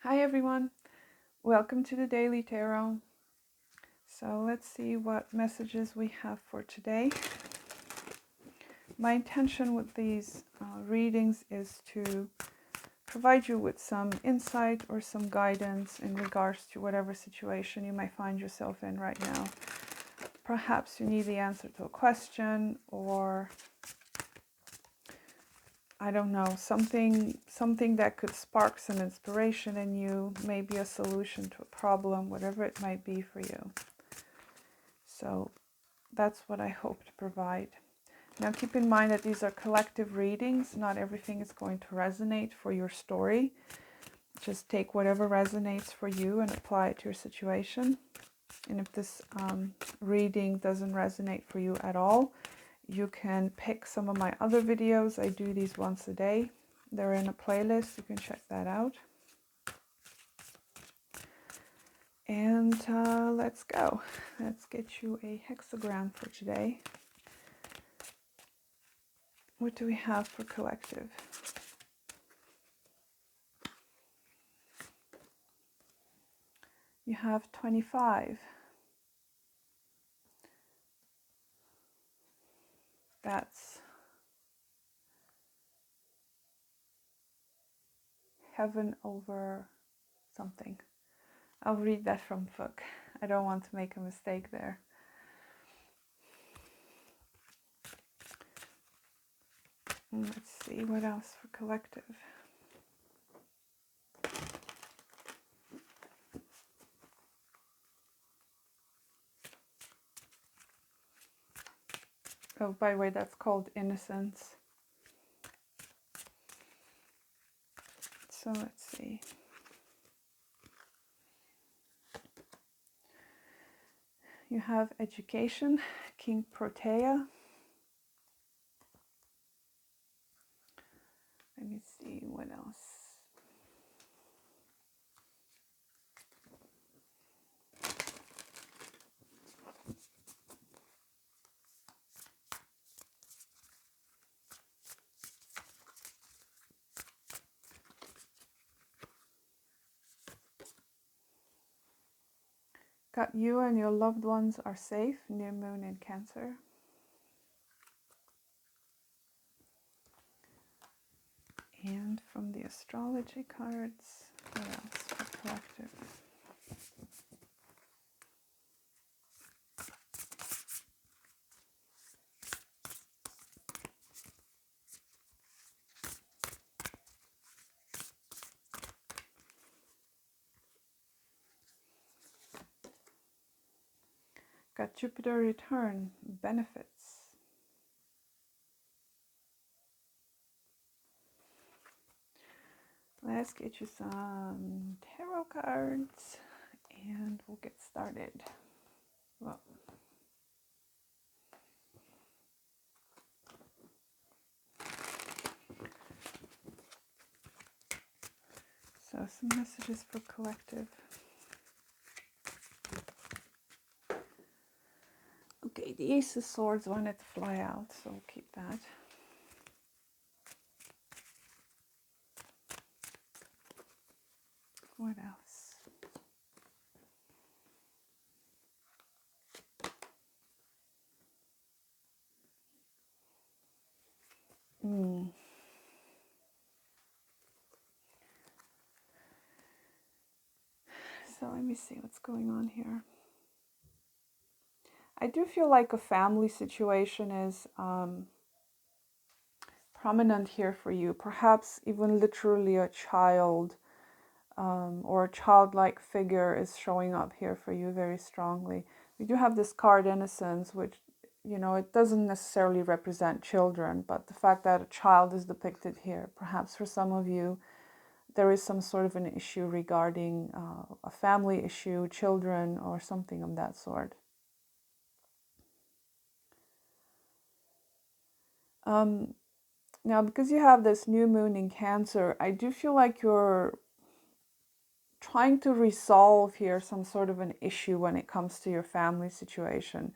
Hi everyone, welcome to the Daily Tarot. So let's see what messages we have for today. My intention with these readings is to provide you with some insight or some guidance in regards to whatever situation you might find yourself in right now. Perhaps you need the answer to a question, or I don't know, something that could spark some inspiration in you, maybe a solution to a problem, whatever it might be for you. So that's what I hope to provide. Now keep in mind that these are collective readings. Not everything is going to resonate for your story. Just take whatever resonates for you and apply it to your situation. And if this reading doesn't resonate for you at all, you can pick some of my other videos. I do these once a day. They're in a playlist. You can check that out. And let's go. Let's get you a hexagram for today. What do we have for collective? You have 25. That's heaven over something. I'll read that from the book. I don't want to make a mistake there. Let's see what else for collective. Oh, by the way, that's called innocence. So let's see. You have education, King Protea. Let me see what else. Got you and your loved ones are safe, new moon in Cancer. And from the astrology cards, what else for collective? Got Jupiter return, benefits. Let's get you some tarot cards and we'll get started. Well, so some messages for collective. Okay, the Ace of Swords wanted to fly out, so we'll keep that. What else? So let me see what's going on here. I do feel like a family situation is prominent here for you. Perhaps even literally a child or a childlike figure is showing up here for you very strongly. We do have this card innocence, which, you know, it doesn't necessarily represent children, but the fact that a child is depicted here, perhaps for some of you, there is some sort of an issue regarding a family issue, children, or something of that sort. Now, because you have this new moon in Cancer, I do feel like you're trying to resolve here some sort of an issue when it comes to your family situation.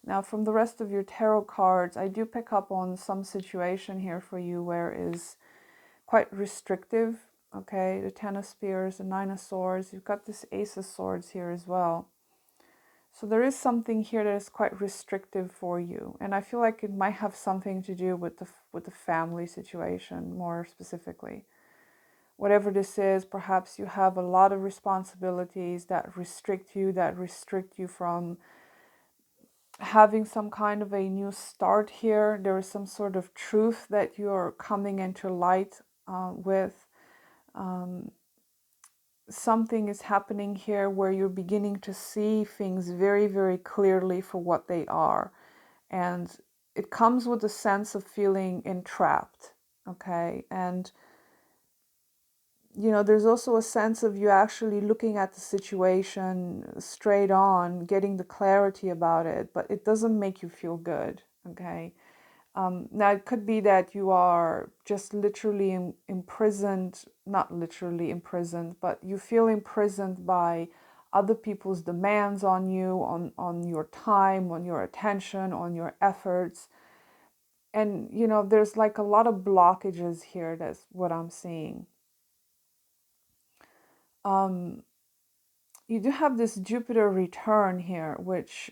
Now, from the rest of your tarot cards, I do pick up on some situation here for you where it is quite restrictive okay? The Ten of Spears, the Nine of Swords. You've got this Ace of Swords here as well. So there is something here that is quite restrictive for you. And I feel like it might have something to do with the family situation more specifically. Whatever this is, perhaps you have a lot of responsibilities that restrict you from having some kind of a new start here. There is some sort of truth that you're coming into light with. Something is happening here where you're beginning to see things very, very clearly for what they are. And it comes with a sense of feeling entrapped, okay? And there's also a sense of you actually looking at the situation straight on, getting the clarity about it, but it doesn't make you feel good, okay? Now, it could be that you are just literally imprisoned, not literally imprisoned, but you feel imprisoned by other people's demands on you, on your time, on your attention, on your efforts. And, there's like a lot of blockages here. That's what I'm seeing. You do have this Jupiter return here, which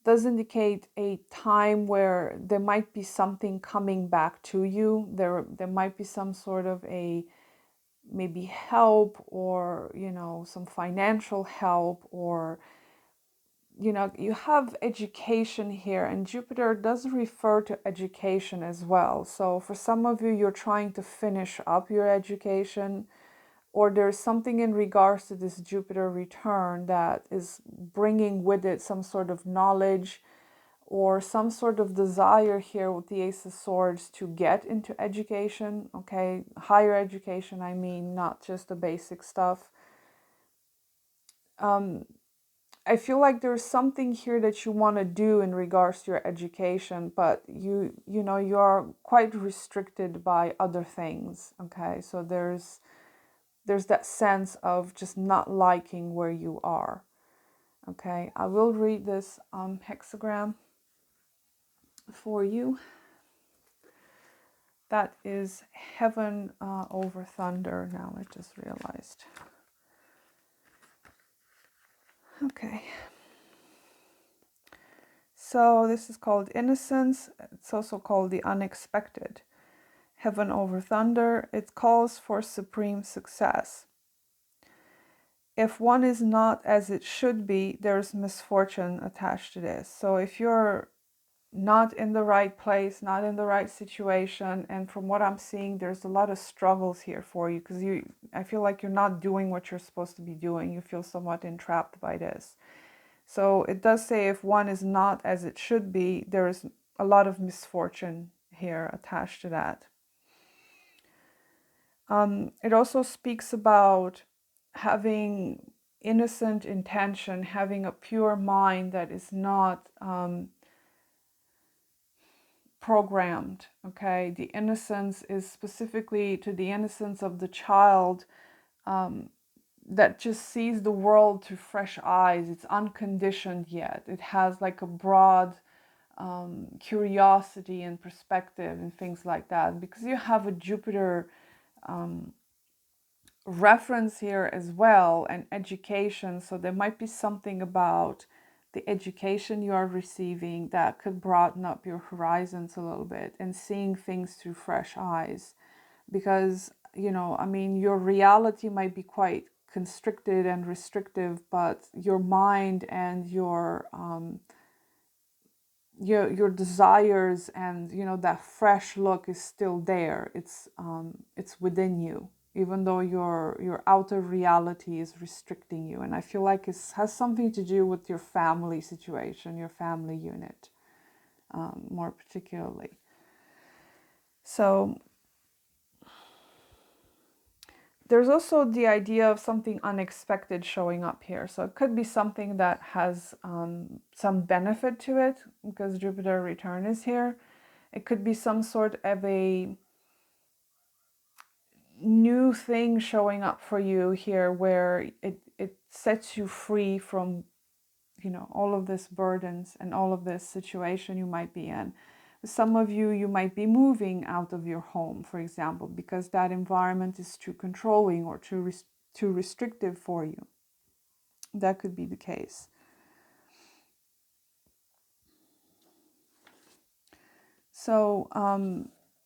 does indicate a time where there might be something coming back to you. There might be some sort of a maybe help, or some financial help, or you have education here, and Jupiter does refer to education as well. So for some of you, you're trying to finish up your education, or there's something in regards to this Jupiter return that is bringing with it some sort of knowledge or some sort of desire here with the Ace of Swords to get into education, okay? Higher education, I mean, not just the basic stuff. I feel like there's something here that you want to do in regards to your education, but you are quite restricted by other things, okay? So there's that sense of just not liking where you are, okay? I will read this hexagram for you. That is heaven over thunder. Now I just realized. Okay. So this is called innocence. It's also called the unexpected. Heaven over thunder. It calls for supreme success. If one is not as it should be, there's misfortune attached to this. So if you're not in the right place, not in the right situation, and from what I'm seeing, there's a lot of struggles here for you, because I feel like you're not doing what you're supposed to be doing. You feel somewhat entrapped by this. So it does say if one is not as it should be, there is a lot of misfortune here attached to that. It also speaks about having innocent intention, having a pure mind that is not programmed, okay? The innocence is specifically to the innocence of the child that just sees the world through fresh eyes. It's unconditioned yet. It has like a broad curiosity and perspective and things like that. Because you have a Jupiter reference here as well, and education, so there might be something about the education you are receiving that could broaden up your horizons a little bit and seeing things through fresh eyes. Because I mean, your reality might be quite constricted and restrictive, but your mind and your desires and that fresh look is still there. It's within you, even though your outer reality is restricting you. And I feel like it has something to do with your family situation, your family unit, more particularly. So there's also the idea of something unexpected showing up here. So it could be something that has some benefit to it, because Jupiter return is here. It could be some sort of a new thing showing up for you here, where it sets you free from all of this burdens and all of this situation you might be in. Some of you, you might be moving out of your home, for example, because that environment is too controlling or too restrictive for you. That could be the case. So,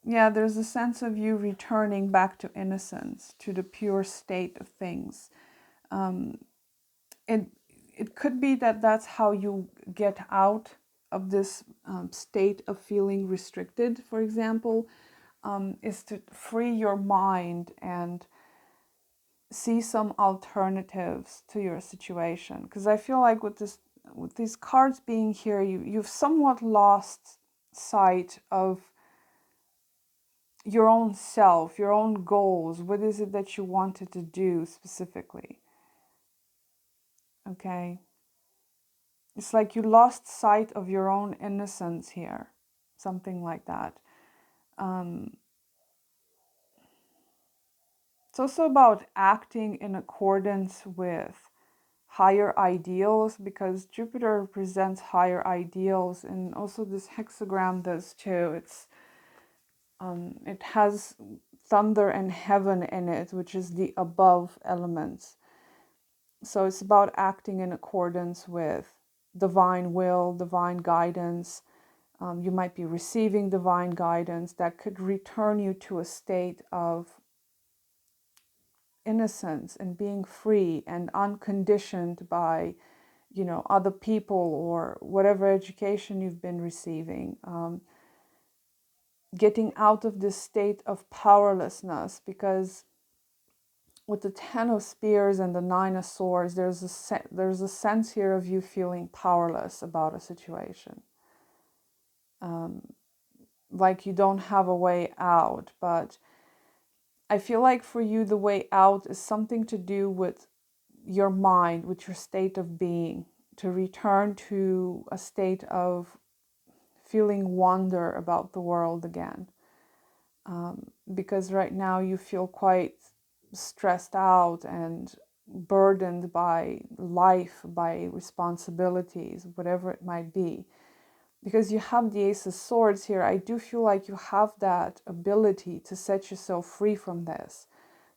yeah, there's a sense of you returning back to innocence, to the pure state of things. It, it could be that that's how you get out of this state of feeling restricted, for example, is to free your mind and see some alternatives to your situation. Because I feel like with these cards being here, you've somewhat lost sight of your own self, your own goals. What is it that you wanted to do specifically? Okay. It's like you lost sight of your own innocence here. Something like that. It's also about acting in accordance with higher ideals, because Jupiter represents higher ideals, and also this hexagram does too. It has thunder and heaven in it, which is the above elements. So it's about acting in accordance with divine will, divine guidance. You might be receiving divine guidance that could return you to a state of innocence and being free and unconditioned by, other people or whatever education you've been receiving. Getting out of this state of powerlessness, because with the Ten of Spears and the Nine of Swords, there's a sense here of you feeling powerless about a situation. Like you don't have a way out, but I feel like for you, the way out is something to do with your mind, with your state of being, to return to a state of feeling wonder about the world again. Because right now you feel quite stressed out and burdened by life, by responsibilities, whatever it might be. Because you have the Ace of Swords here, I do feel like you have that ability to set yourself free from this.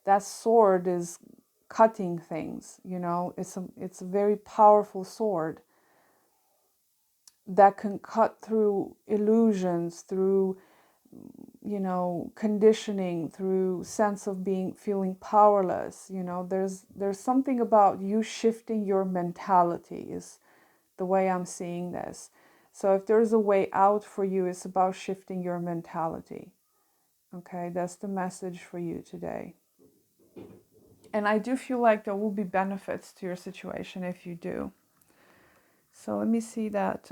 That sword is cutting things, it's a very powerful sword that can cut through illusions, through conditioning, through sense of feeling powerless. There's something about you shifting your mentality is the way I'm seeing this. So if there's a way out for you, it's about shifting your mentality. Okay, that's the message for you today. And I do feel like there will be benefits to your situation if you do. So let me see that.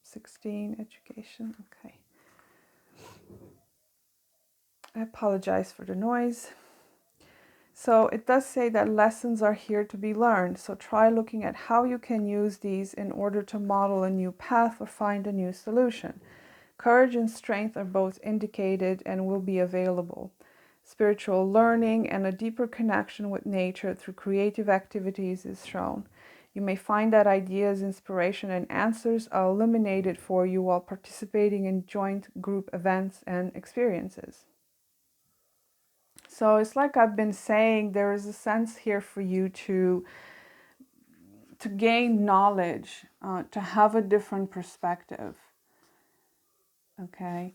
16, education. Okay. I apologize for the noise. So it does say that lessons are here to be learned. So try looking at how you can use these in order to model a new path or find a new solution. Courage and strength are both indicated and will be available. Spiritual learning and a deeper connection with nature through creative activities is shown. You may find that ideas, inspiration, and answers are illuminated for you while participating in joint group events and experiences. So it's like I've been saying, there is a sense here for you to gain knowledge, to have a different perspective. Okay.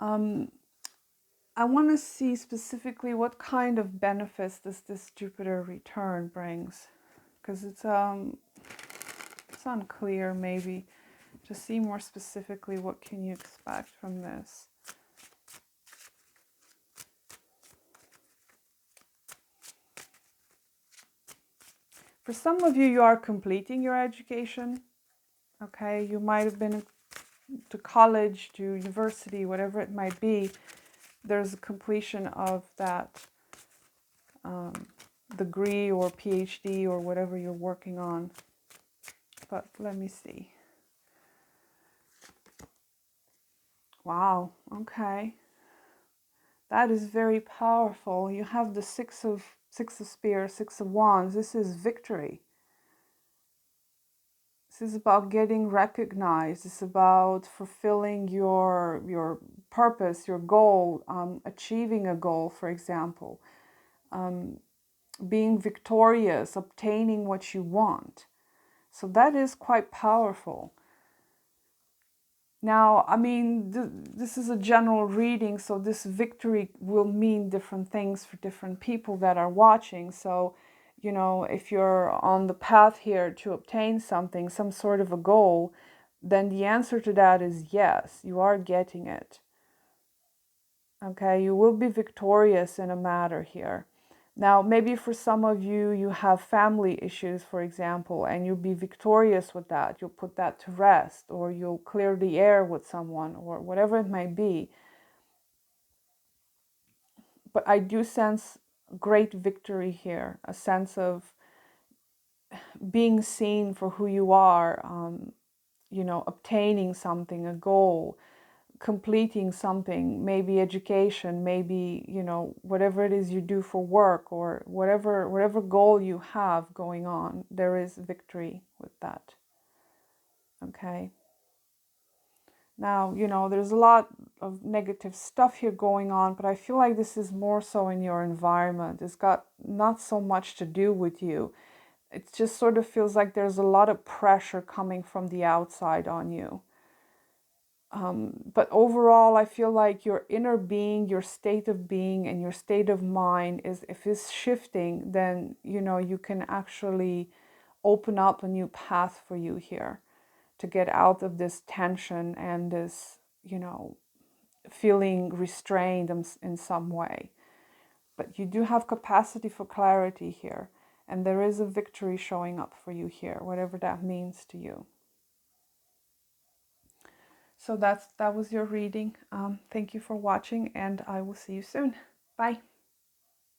I want to see specifically what kind of benefits this Jupiter return brings, because it's unclear. Maybe to see more specifically, what can you expect from this? For some of you, you are completing your education. Okay, you might have been to college, to university, whatever it might be. There's a completion of that degree or PhD or whatever you're working on. But let me see. Wow, okay. That is very powerful. You have the Six of Spears, Six of Wands. This is victory. This is about getting recognized. It's about fulfilling your purpose, your goal, achieving a goal, for example, being victorious, obtaining what you want. So that is quite powerful. Now, I mean, this is a general reading, so this victory will mean different things for different people that are watching. So, you know, if you're on the path here to obtain something, some sort of a goal, then the answer to that is yes, you are getting it. Okay, you will be victorious in a matter here. Now, maybe for some of you, you have family issues, for example, and you'll be victorious with that. You'll put that to rest, or you'll clear the air with someone, or whatever it may be. But I do sense great victory here, a sense of being seen for who you are, you know, obtaining something, a goal, completing something, maybe education, maybe, you know, whatever it is you do for work, or whatever goal you have going on, there is victory with that. Okay. Now, you know, there's a lot of negative stuff here going on, but I feel like this is more so in your environment. It's got not so much to do with you. It just sort of feels like there's a lot of pressure coming from the outside on you. But overall, I feel like your inner being, your state of being, and your state of mind is, if it's shifting, then, you know, you can actually open up a new path for you here to get out of this tension and this, you know, feeling restrained in some way. But you do have capacity for clarity here, and there is a victory showing up for you here, whatever that means to you. So that was your reading. Thank you for watching, and I will see you soon. Bye.